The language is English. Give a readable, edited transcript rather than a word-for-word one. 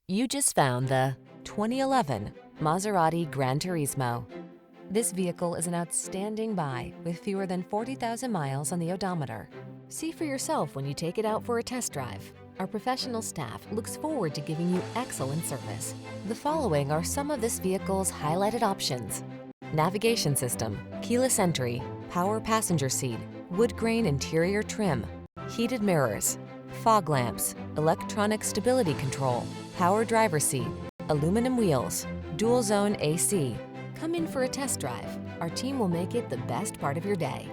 You just found the 2011 Maserati GranTurismo. This vehicle is an outstanding buy with fewer than 40,000 miles on the odometer. See for yourself when you take it out for a test drive. Our professional staff looks forward to giving you excellent service. The following are some of this vehicle's highlighted options: navigation system, keyless entry, power passenger seat, wood grain interior trim, heated mirrors, fog lamps, electronic stability control, power driver seat, aluminum wheels, dual zone AC. Come in for a test drive. Our team will make it the best part of your day.